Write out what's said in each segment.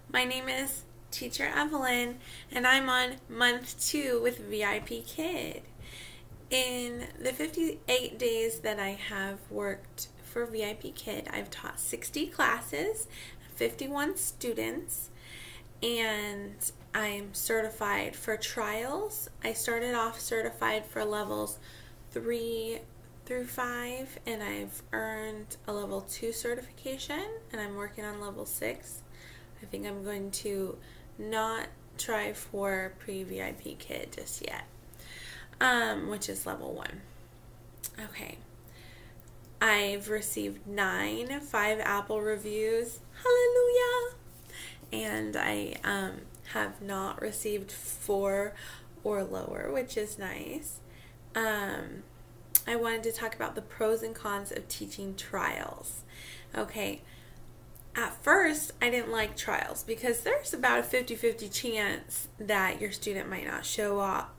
My name is Teacher Evelyn, and I'm on month 2 with VIPKID. In the 58 days that I have worked for VIPKID, I've taught 60 classes, 51 students, and I'm certified for trials. I started off certified for levels 3 through 5, and I've earned a level 2 certification, and I'm working on level 6. I think I'm going to not try for pre-VIPKID just yet, which is level 1. Okay. I've received 9 5-apple reviews. Hallelujah! And I have not received 4 or lower, which is nice. I wanted to talk about the pros and cons of teaching trials. Okay. At first, I didn't like trials because there's about a 50-50 chance that your student might not show up,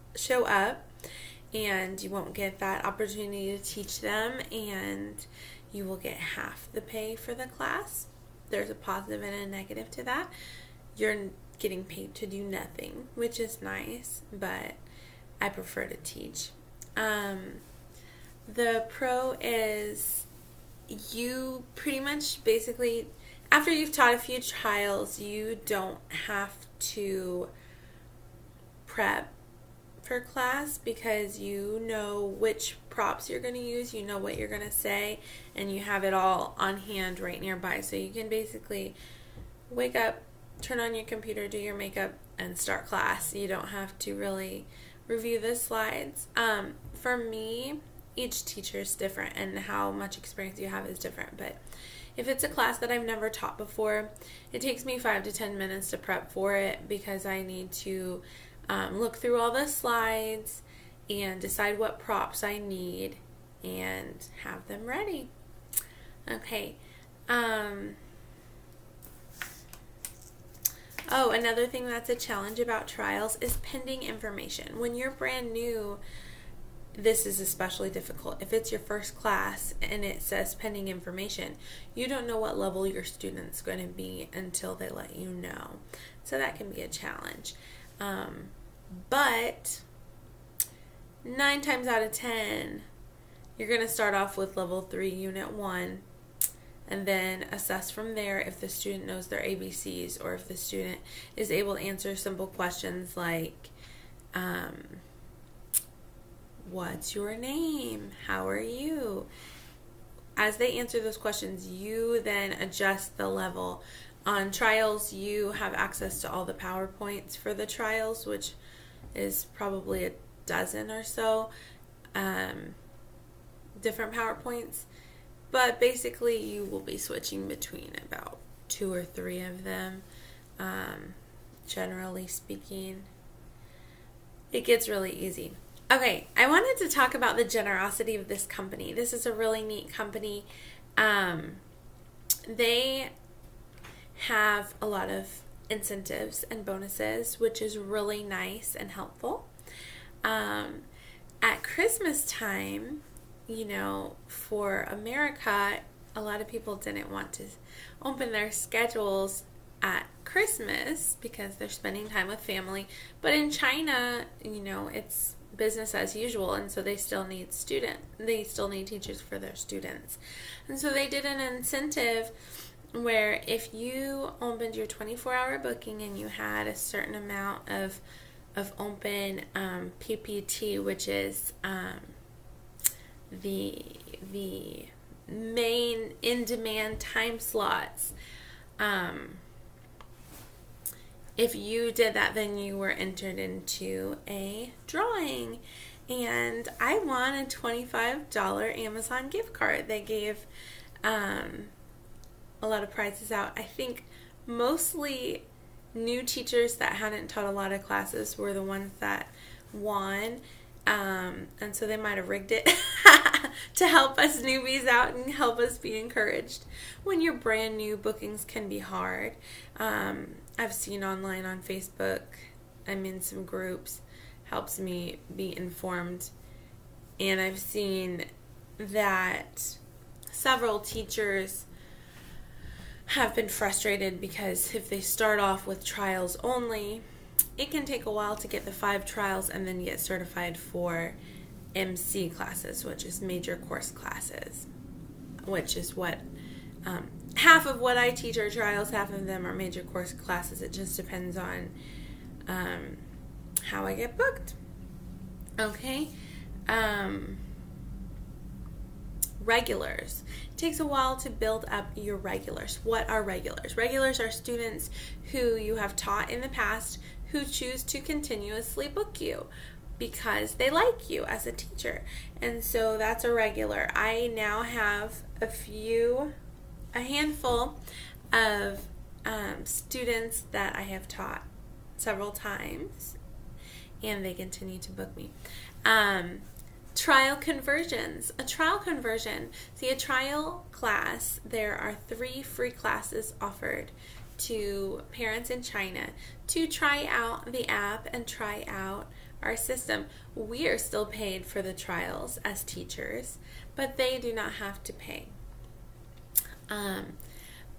and you won't get that opportunity to teach them, and you will get half the pay for the class. There's a positive and a negative to that. You're getting paid to do nothing, which is nice, but I prefer to teach. The pro is you pretty much basically, after you've taught a few trials, you don't have to prep for class because you know which props you're going to use, you know what you're going to say, and you have it all on hand right nearby. So you can basically wake up, turn on your computer, do your makeup, and start class. You don't have to really review the slides. For me, each teacher is different and how much experience you have is different, but if it's a class that I've never taught before, it takes me 5 to 10 minutes to prep for it because I need to look through all the slides and decide what props I need and have them ready. Okay. Another thing that's a challenge about trials is pending information. When you're brand new, this is especially difficult. If it's your first class and it says pending information, you don't know what level your student's going to be until they let you know. So that can be a challenge. But 9 times out of 10, you're going to start off with level 3, unit 1, and then assess from there if the student knows their ABCs or if the student is able to answer simple questions like, what's your name? How are you? As they answer those questions, you then adjust the level. On trials, you have access to all the PowerPoints for the trials, which is probably a dozen or so different PowerPoints. But basically, you will be switching between about 2 or 3 of them, generally speaking. It gets really easy. Okay, I wanted to talk about the generosity of this company. This is a really neat company. They have a lot of incentives and bonuses, which is really nice and helpful. At Christmas time, for America, a lot of people didn't want to open their schedules at Christmas because they're spending time with family. But in China, it's business as usual, and so they still need teachers for their students. And so they did an incentive where if you opened your 24-hour booking and you had a certain amount of open PPT, which is the main in-demand time slots, if you did that, then you were entered into a drawing. And I won a $25 Amazon gift card. They gave a lot of prizes out. I think mostly new teachers that hadn't taught a lot of classes were the ones that won. And so they might have rigged it to help us newbies out and help us be encouraged. When you're brand new, bookings can be hard. I've seen online on Facebook, I'm in some groups, helps me be informed. And I've seen that several teachers have been frustrated because if they start off with trials only, it can take a while to get the 5 trials and then get certified for MC classes, which is major course classes, which is what half of what I teach are trials, half of them are major course classes. It just depends on how I get booked. Okay. Regulars. It takes a while to build up your regulars. What are regulars? Regulars are students who you have taught in the past who choose to continuously book you because they like you as a teacher. And so that's a regular. I now have a handful of students that I have taught several times, and they continue to book me. Trial conversions. A trial conversion. See, a trial class, there are 3 free classes offered to parents in China to try out the app and try out our system. We are still paid for the trials as teachers, but they do not have to pay.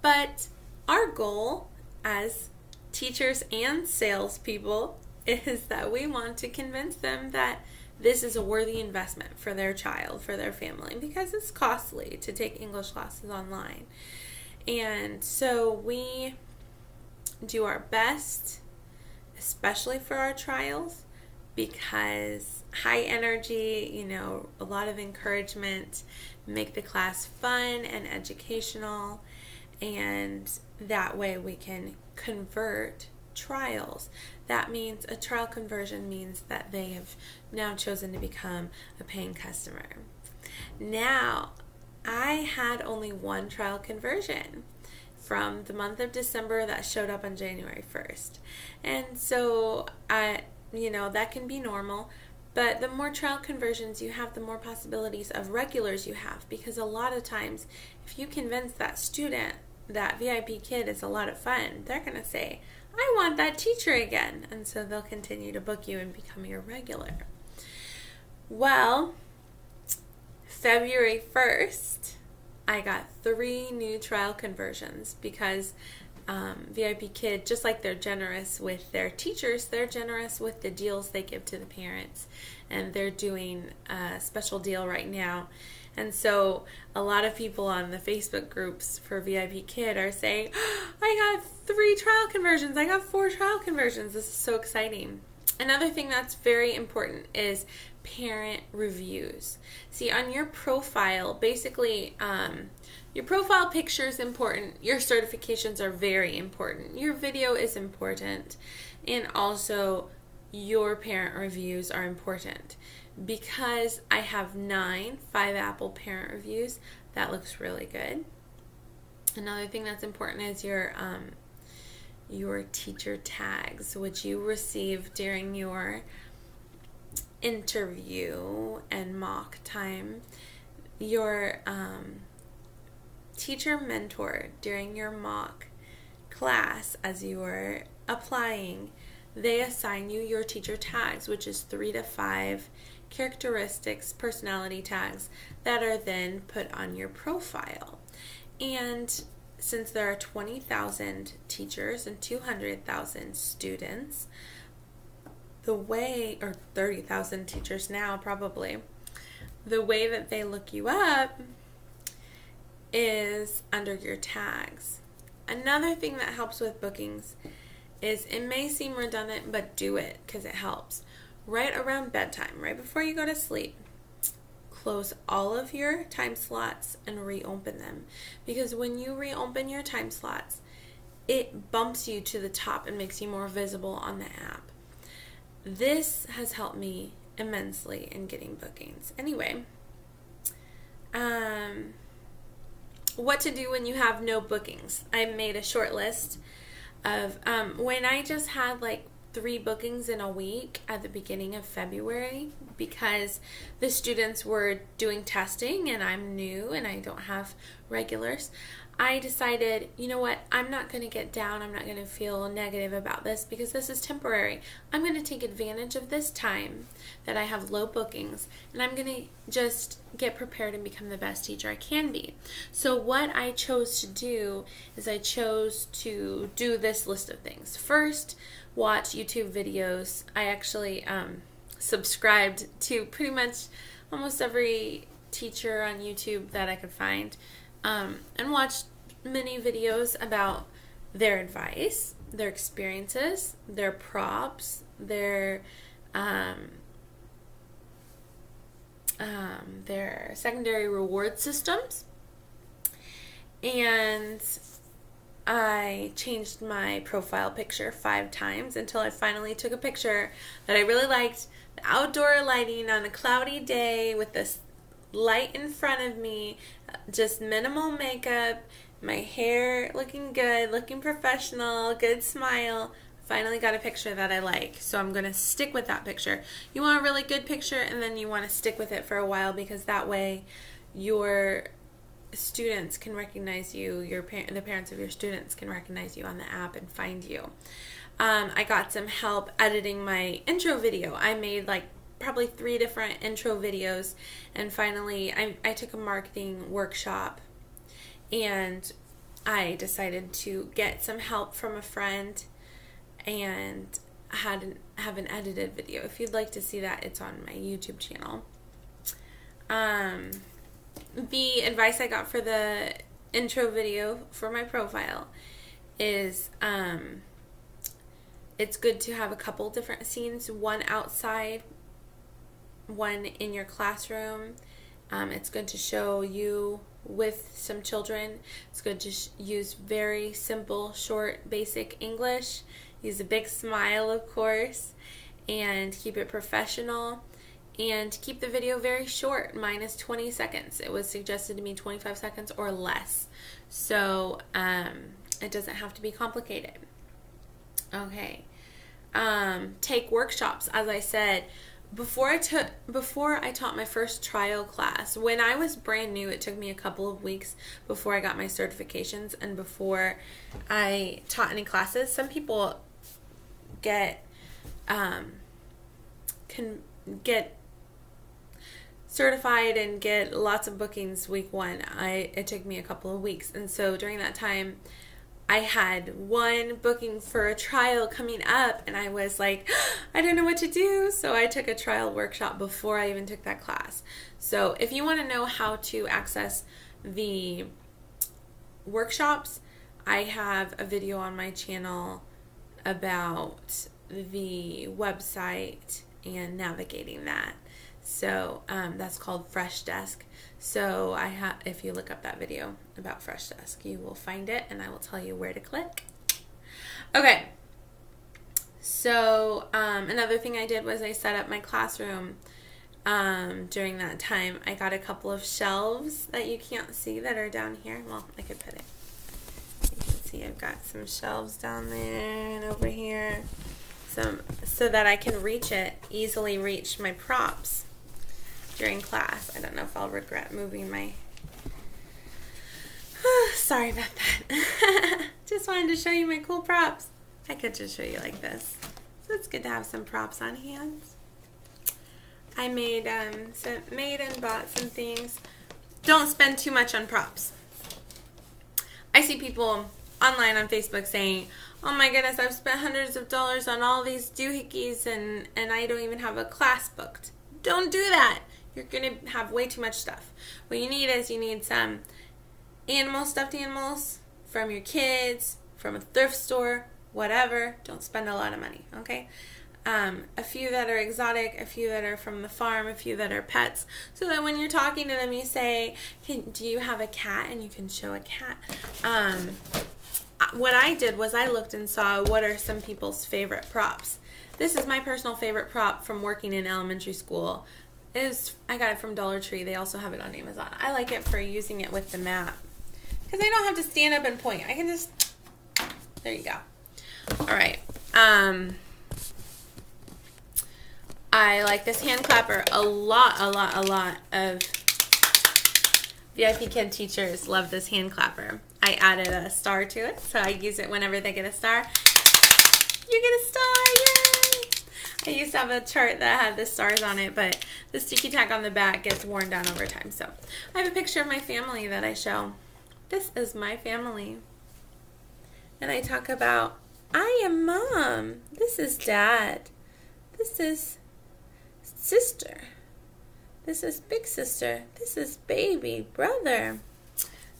But our goal as teachers and salespeople is that we want to convince them that this is a worthy investment for their child, for their family, because it's costly to take English classes online. And so we do our best, especially for our trials, because high energy, a lot of encouragement, make the class fun and educational, and that way we can convert trials. That means a trial conversion means that they have now chosen to become a paying customer. Now, I had only 1 trial conversion from the month of December that showed up on January 1st. And so, that can be normal, but the more trial conversions you have, the more possibilities of regulars you have, because a lot of times, if you convince that student that VIP Kid is a lot of fun, they're going to say, I want that teacher again. And so they'll continue to book you and become your regular. Well, February 1st, I got 3 new trial conversions because VIP Kid, just like they're generous with their teachers, they're generous with the deals they give to the parents. And they're doing a special deal right now. And so a lot of people on the Facebook groups for VIP Kid are saying, I got 3 trial conversions. I got 4 trial conversions. This is so exciting. Another thing that's very important is parent reviews. See, on your profile, basically, your profile picture is important. Your certifications are very important. Your video is important. And also, your parent reviews are important. Because I have 9 5-apple parent reviews, that looks really good. Another thing that's important is your teacher tags, which you receive during your interview and mock time. Your teacher mentor during your mock class as you are applying, they assign you your teacher tags, which is 3 to 5 characteristics, personality tags that are then put on your profile. And since there are 20,000 teachers and 200,000 students, or 30,000 teachers now probably, the way that they look you up is under your tags. Another thing that helps with bookings is, it may seem redundant, but do it because it helps. Right around bedtime, right before you go to sleep, close all of your time slots and reopen them. Because when you reopen your time slots, it bumps you to the top and makes you more visible on the app. This has helped me immensely in getting bookings. Anyway, what to do when you have no bookings. I made a short list of when I just had 3 bookings in a week at the beginning of February because the students were doing testing and I'm new and I don't have regulars. I decided, you know what, I'm not going to get down. I'm not going to feel negative about this because this is temporary. I'm going to take advantage of this time that I have low bookings, and I'm going to just get prepared and become the best teacher I can be. So what I chose to do is I chose to do this list of things. First, watch YouTube videos. I actually subscribed to pretty much almost every teacher on YouTube that I could find. And watched many videos about their advice, their experiences, their props, their secondary reward systems. And I changed my profile picture 5 times until I finally took a picture that I really liked. The outdoor lighting on a cloudy day with this light in front of me, just minimal makeup, my hair looking good, looking professional, good smile. Finally got a picture that I like, so I'm going to stick with that picture. You want a really good picture, and then you want to stick with it for a while, because that way your students can recognize you, the parents of your students can recognize you on the app and find you. I got some help editing my intro video. I made probably 3 different intro videos, and finally I took a marketing workshop, and I decided to get some help from a friend and have an edited video. If you'd like to see that, it's on my YouTube channel. The advice I got for the intro video for my profile is it's good to have a couple different scenes, one outside, one in your classroom. It's good to show you with some children. It's good to use very simple, short, basic English. Use a big smile, of course, and keep it professional. And keep the video very short. Mine is 20 seconds. It was suggested to me 25 seconds or less. So it doesn't have to be complicated. Okay. Take workshops. As I said, before I taught my first trial class, when I was brand new, it took me a couple of weeks before I got my certifications and before I taught any classes. Some people get certified and get lots of bookings week 1. It took me a couple of weeks, and so during that time I had 1 booking for a trial coming up, and I was like, I don't know what to do. So I took a trial workshop before I even took that class. So if you want to know how to access the workshops, I have a video on my channel about the website and navigating that. So that's called Fresh Desk. So if you look up that video about Fresh Desk, you will find it, and I will tell you where to click. Okay. So another thing I did was I set up my classroom during that time. I got a couple of shelves that you can't see that are down here. Well, I could put it. You can see I've got some shelves down there and over here, so that I can easily reach my props during class. I don't know if I'll regret moving my... Sorry about that. Just wanted to show you my cool props. I could just show you like this. So it's good to have some props on hand. I made and bought some things. Don't spend too much on props. I see people online on Facebook saying, oh my goodness, I've spent hundreds of dollars on all these doohickeys and I don't even have a class booked. Don't do that. You're going to have way too much stuff. What you need some stuffed animals from your kids, from a thrift store, whatever. Don't spend a lot of money, okay? A few that are exotic, a few that are from the farm, a few that are pets, so that when you're talking to them, you say, do you have a cat? And you can show a cat. What I did was I looked and saw what are some people's favorite props. This is my personal favorite prop from working in elementary school. I got it from Dollar Tree. They also have it on Amazon. I like it for using it with the map, because I don't have to stand up and point. I can just, there you go. All right. I like this hand clapper a lot of VIPKID teachers love this hand clapper. I I added a star to it, so I use it whenever they get a star. You get a star, yay! I used to have a chart that had the stars on it, but the sticky tack on the back gets worn down over time. So I have a picture of my family that I show. This is my family. And I talk about, I am mom. This is dad. This is sister. This is big sister. This is baby brother.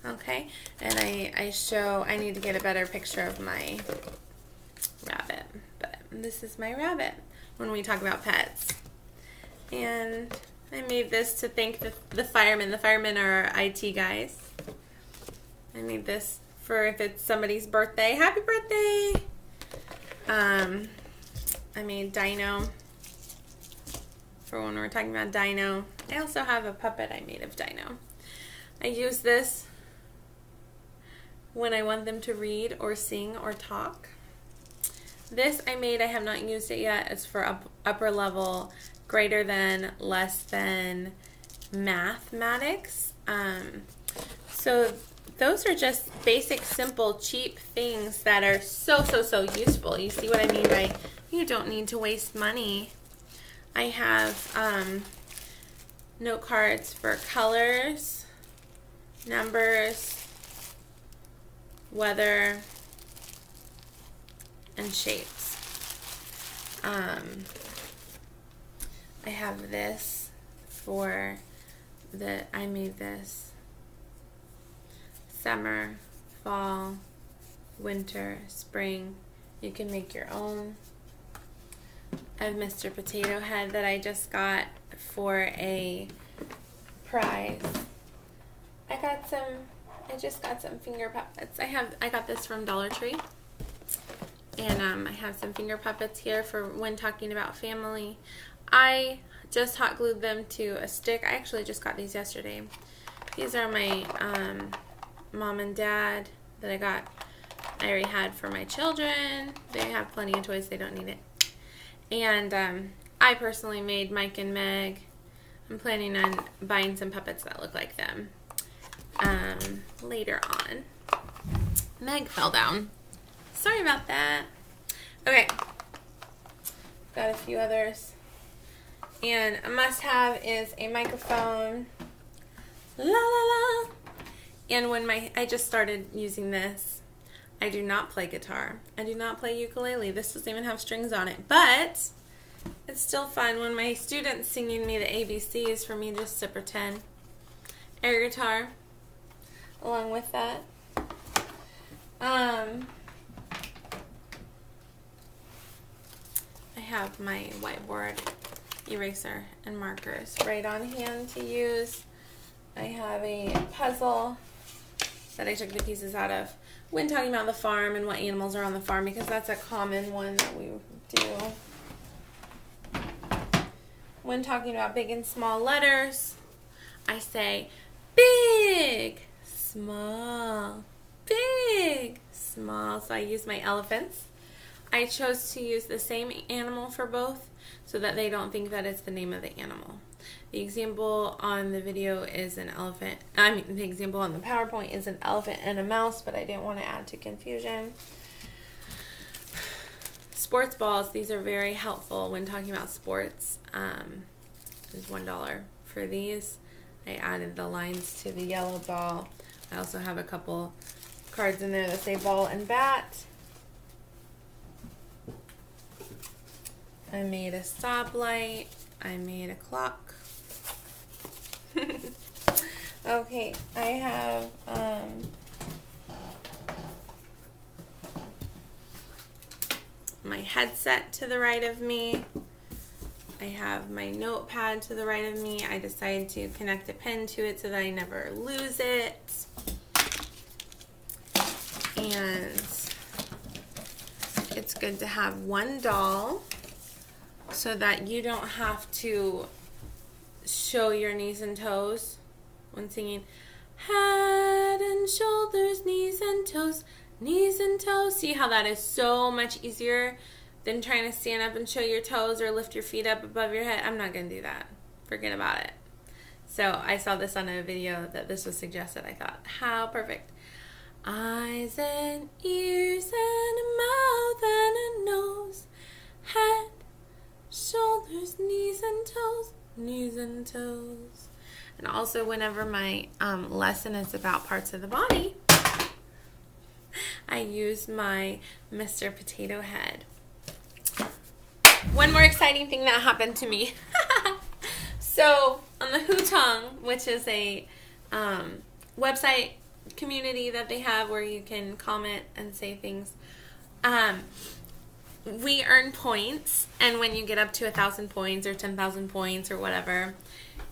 Okay, and I need to get a better picture of my rabbit, but this is my rabbit when we talk about pets. And I made this to thank the firemen. The firemen are our IT guys. I made this for if it's somebody's birthday. Happy birthday! I made Dino for when we're talking about Dino. I also have a puppet I made of Dino. I use this when I want them to read or sing or talk. This I made, I have not used it yet. It's for upper level, greater than, less than mathematics. So those are just basic, simple, cheap things that are so useful. You see what I mean by you don't need to waste money. I have note cards for colors, numbers, weather, and shapes. I have this for I made this summer, fall, winter, spring. You can make your own. I have Mr. Potato Head that I just got for a prize. I just got some finger puppets. I got this from Dollar Tree. And I have some finger puppets here for when talking about family. I just hot glued them to a stick. I actually just got these yesterday. These are my mom and dad that I already had for my children. They have plenty of toys. They don't need it. And I personally made Mike and Meg. I'm planning on buying some puppets that look like them later on. Meg fell down. Sorry about that. Okay. Got a few others. And a must-have is a microphone. La la la. And when I just started using this, I do not play guitar. I do not play ukulele. This doesn't even have strings on it. But it's still fun when my students singing me the ABCs for me just to pretend. Air guitar along with that. I have my whiteboard eraser and markers right on hand to use. I have a puzzle that I took the pieces out of when talking about the farm and what animals are on the farm, because that's a common one that we do. When talking about big and small letters, I say big, small, big, small. So I use my elephants. I chose to use the same animal for both so that they don't think that it's the name of the animal. The example on the video is an elephant. The example on the PowerPoint is an elephant and a mouse, but I didn't want to add to confusion. Sports balls, these are very helpful when talking about sports. There's $1 for these. I added the lines to the yellow ball. I also have a couple cards in there that say ball and bat. I made a stoplight. I made a clock. Okay, I have my headset to the right of me. I have my notepad to the right of me. I decided to connect a pen to it so that I never lose it. And it's good to have one doll so that you don't have to show your knees and toes when singing head and shoulders, knees and toes, knees and toes. See how that is so much easier than trying to stand up and show your toes or lift your feet up above your head. I'm not going to do that. Forget about it. So I saw this on a video that this was suggested. I thought, how perfect. Eyes and ears and a mouth and a nose, head, shoulders, knees and toes, knees and toes. And also whenever my lesson is about parts of the body, I use my Mr. Potato Head. One more exciting thing that happened to me. So on the Hutong, which is a website community that they have where you can comment and say things, we earn points, and when you get up to 1,000 points or 10,000 points or whatever,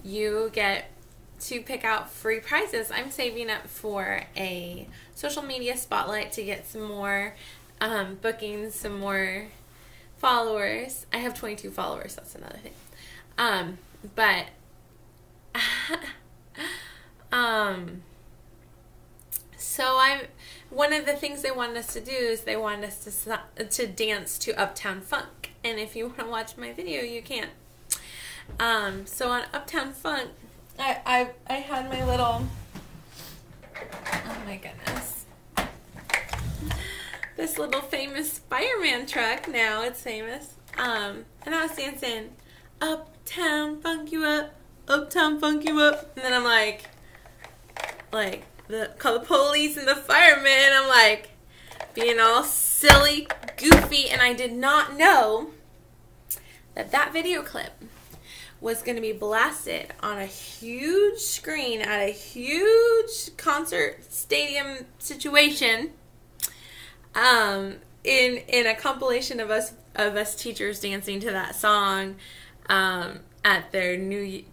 you get to pick out free prizes. I'm saving up for a social media spotlight to get some more bookings, some more followers. I have 22 followers, that's another thing. But so one of the things they wanted us to do is they wanted us to dance to Uptown Funk. And if you want to watch my video, you can. So on Uptown Funk, I had my little, oh my goodness, this little famous fireman truck. Now it's famous. And I was dancing, Uptown Funk you up, Uptown Funk you up. And then I'm like call the police and the firemen. I'm like being all silly, goofy, and I did not know that video clip was going to be blasted on a huge screen at a huge concert stadium situation, in a compilation of us teachers dancing to that song at their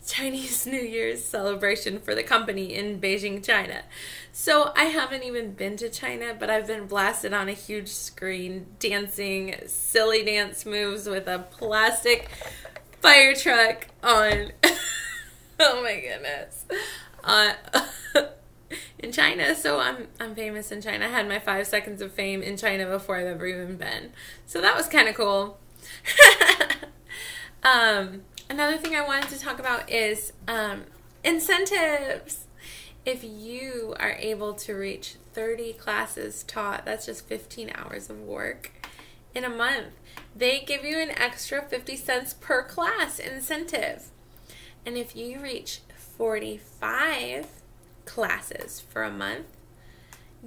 Chinese New Year's celebration for the company in Beijing, China. So I haven't even been to China, but I've been blasted on a huge screen dancing silly dance moves with a plastic fire truck on. Oh my goodness. In China. So I'm famous in China. I had my 5 seconds of fame in China before I've ever even been. So that was kind of cool. Another thing I wanted to talk about is incentives. If you are able to reach 30 classes taught, that's just 15 hours of work in a month. They give you an extra 50 cents per class incentive. And if you reach 45 classes for a month,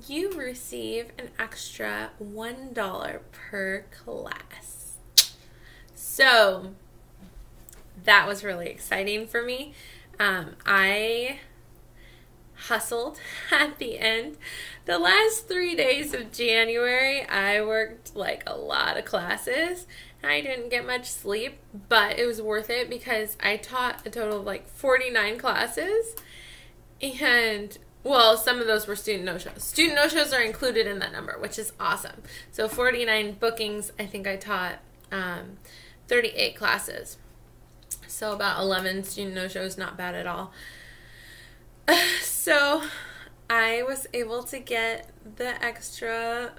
you receive an extra $1 per class. So that was really exciting for me. I hustled at the end. The last 3 days of January, I worked like a lot of classes. I didn't get much sleep, but it was worth it because I taught a total of like 49 classes. And, well, some of those were student no-shows. Student no-shows are included in that number, which is awesome. So 49 bookings, I think I taught 38 classes. So about 11 student no-shows, not bad at all. So I was able to get the extra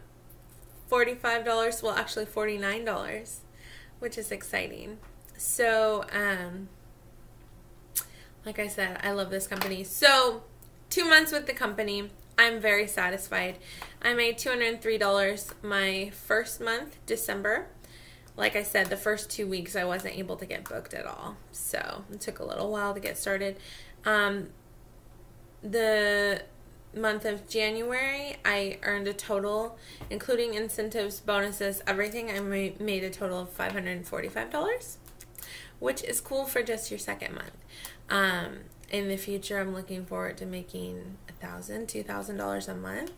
$45, well actually $49, which is exciting. So, like I said, I love this company. So 2 months with the company, I'm very satisfied. I made $203 my first month, December. Like I said, the first 2 weeks I wasn't able to get booked at all. So it took a little while to get started. The month of January, I earned a total, including incentives, bonuses, everything, I made a total of $545, which is cool for just your second month. In the future, I'm looking forward to making $1,000, $2,000 a month.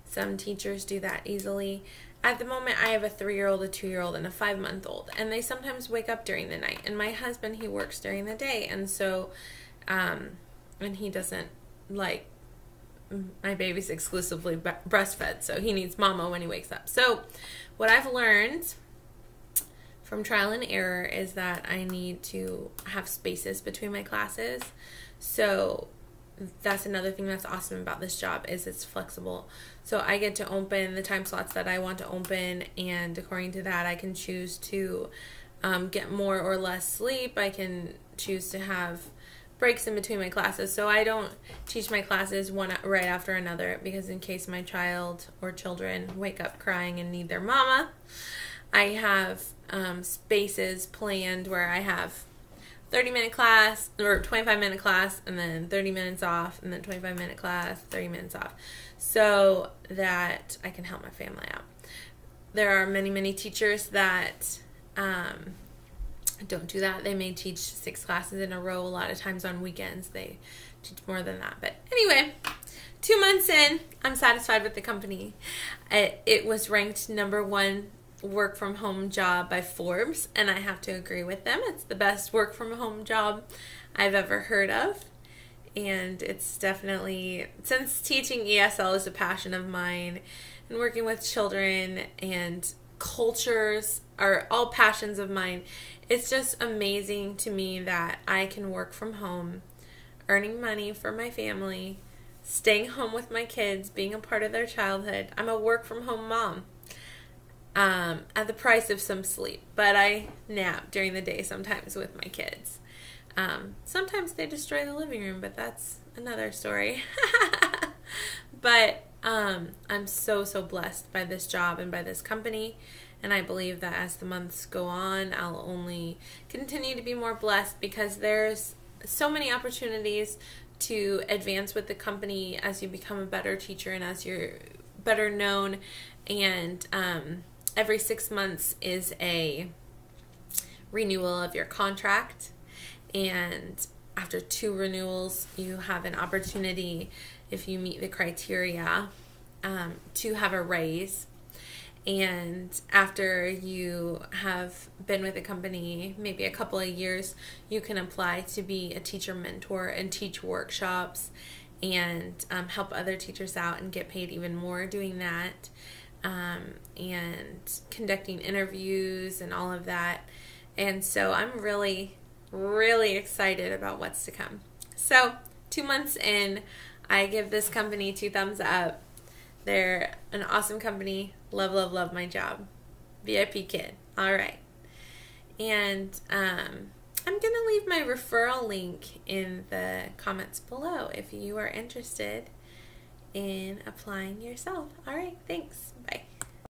Some teachers do that easily. At the moment, I have a 3-year-old, a 2-year-old, and a 5-month-old, and they sometimes wake up during the night. And my husband, he works during the day, and so, and he doesn't like, my baby's exclusively breastfed, so he needs mama when he wakes up. So what I've learned from trial and error is that I need to have spaces between my classes. So that's another thing that's awesome about this job is it's flexible. So I get to open the time slots that I want to open, and according to that I can choose to get more or less sleep. I can choose to have breaks in between my classes. So I don't teach my classes one right after another, because in case my child or children wake up crying and need their mama, I have spaces planned where I have 30-minute class or 25-minute class, and then 30 minutes off, and then 25-minute class, 30 minutes off, so that I can help my family out. There are many, many teachers that don't do that. They may teach 6 classes in a row. A lot of times on weekends they teach more than that. But anyway, 2 months in, I'm satisfied with the company. It was ranked #1 work from home job by Forbes, and I have to agree with them. It's the best work from home job I've ever heard of, and it's definitely, since teaching ESL is a passion of mine, and working with children and cultures are all passions of mine, it's just amazing to me that I can work from home, earning money for my family, staying home with my kids, being a part of their childhood. I'm a work from home mom. At the price of some sleep, but I nap during the day sometimes with my kids. Sometimes they destroy the living room, but that's another story. But I'm so blessed by this job and by this company, and I believe that as the months go on, I'll only continue to be more blessed, because there's so many opportunities to advance with the company as you become a better teacher and as you're better known. And every 6 months is a renewal of your contract, and after 2 renewals you have an opportunity, if you meet the criteria, to have a raise. And after you have been with the company maybe a couple of years, you can apply to be a teacher mentor and teach workshops and help other teachers out and get paid even more doing that. And conducting interviews and all of that. And so I'm really, really excited about what's to come. So 2 months in, I give this company 2 thumbs up. They're an awesome company. Love, love, love my job. VIPKID. All right. And I'm going to leave my referral link in the comments below if you are interested in applying yourself. All right. Thanks. Bye.